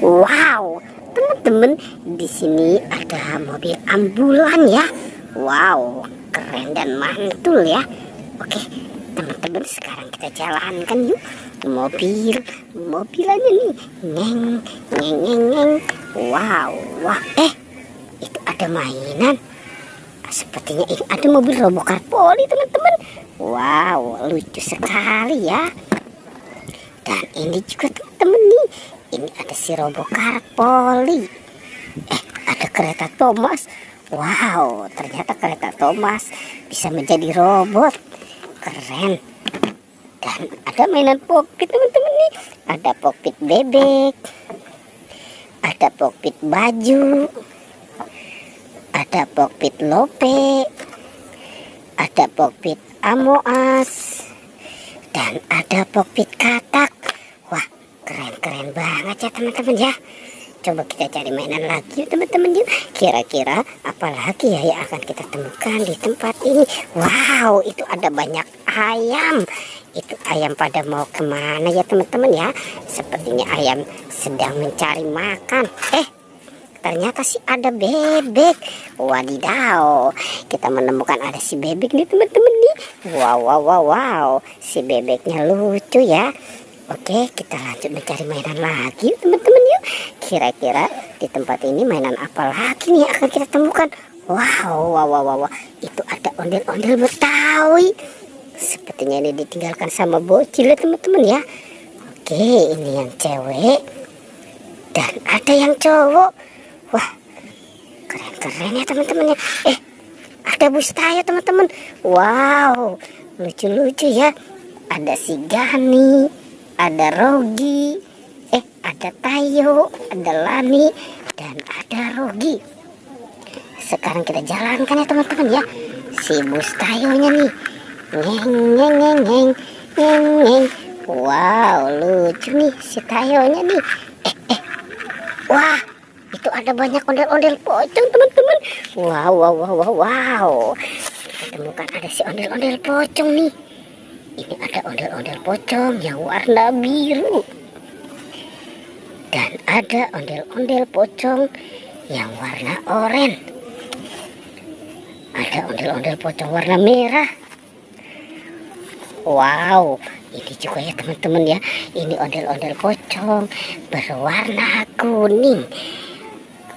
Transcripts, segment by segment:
Wow, teman-teman, di sini ada mobil ambulan ya. Wow, keren dan mantul ya. Oke, teman-teman, sekarang kita jalankan yuk. Mobilannya nih. Neng, neng, neng, neng. Wow, wah, itu ada mainan. Sepertinya ini ada mobil Robocar Poli, teman-teman. Wow, lucu sekali ya. Dan ini juga teman-teman nih, ini ada si Robocar Poli. Ada kereta Thomas. Wow, ternyata kereta Thomas bisa menjadi robot. Keren. Dan ada mainan Pokpit, teman-teman nih. Ada Pokpit bebek, ada Pokpit baju, ada Pokpit lope, ada Pokpit amoas, dan ada Pokpit katak. Wah, keren-keren banget ya teman-teman ya. Coba kita cari mainan lagi teman-teman yuk. Kira-kira apa lagi ya yang akan kita temukan di tempat ini. Wow, itu ada banyak ayam. Itu ayam pada mau kemana ya teman-teman ya. Sepertinya ayam sedang mencari makan. Ternyata sih ada bebek. Wadidaw, kita menemukan ada si bebek nih teman-teman nih. Wow, si bebeknya lucu ya. Oke, kita lanjut mencari mainan lagi teman-teman yuk. Kira-kira di tempat ini mainan apa lagi nih yang akan kita temukan. Wow, itu ada ondel-ondel Betawi. Sepertinya ini ditinggalkan sama bocil ya teman-teman ya. Oke, ini yang cewek dan ada yang cowok. Wah, keren-keren ya teman-teman ya. Ada bus Tayo teman-teman. Wow, lucu-lucu ya. Ada si Gani, ada Rogi, ada Tayo, ada Lani, dan ada Rogi. Sekarang kita jalankan ya teman-teman ya. Si bus Tayonya nih. Ngeng. Wow, lucu nih si Tayonya nih. Wah, itu ada banyak ondel-ondel pocong teman-teman. Wow. Kita temukan ada si ondel-ondel pocong nih. Ini ada ondel-ondel pocong yang warna biru. Dan ada ondel-ondel pocong yang warna oranye. Ada ondel-ondel pocong warna merah. Wow, ini juga ya teman-teman ya. Ini ondel-ondel pocong berwarna kuning.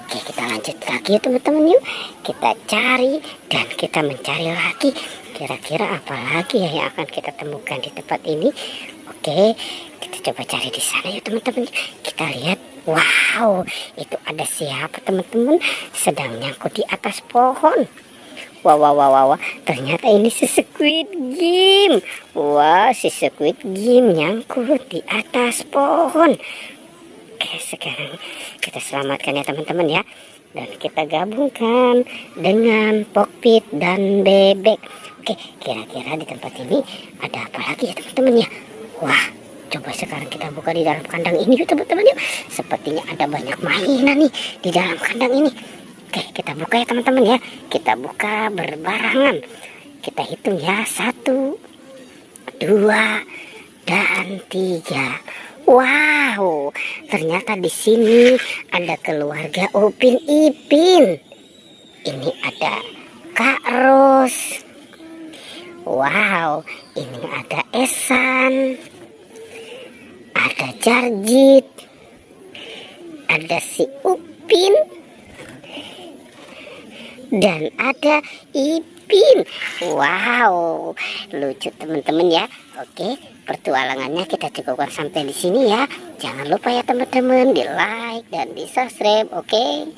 Oke, kita lanjut lagi ya teman-teman yuk. Kita cari dan kita mencari lagi. Kira-kira apa lagi ya yang akan kita temukan di tempat ini. Oke, kita coba cari di sana ya teman-teman. Kita lihat. Wow, itu ada siapa teman-teman sedang nyangkut di atas pohon. Wow, ternyata ini si Squid Game. Wah, si Squid Game nyangkut di atas pohon. Oke, sekarang kita selamatkan ya teman-teman ya. Dan kita gabungkan dengan Pokpit dan bebek. Oke, kira-kira di tempat ini ada apa lagi ya teman-teman ya. Wah, coba sekarang kita buka di dalam kandang ini yuk teman-teman yuk. Sepertinya ada banyak mainan nih di dalam kandang ini. Oke, kita buka ya teman-teman ya. Kita buka berbarengan. Kita hitung ya. 1, 2, dan 3. Wow, ternyata di sini ada keluarga Upin Ipin. Ini ada Kak Ros. Wow, ini ada Esan, ada Jarjit, ada si Upin, dan ada Ipin. Wow, lucu teman-teman ya. Oke, pertualangannya kita cukupkan sampai di sini ya. Jangan lupa ya teman-teman di like dan di subscribe. Oke.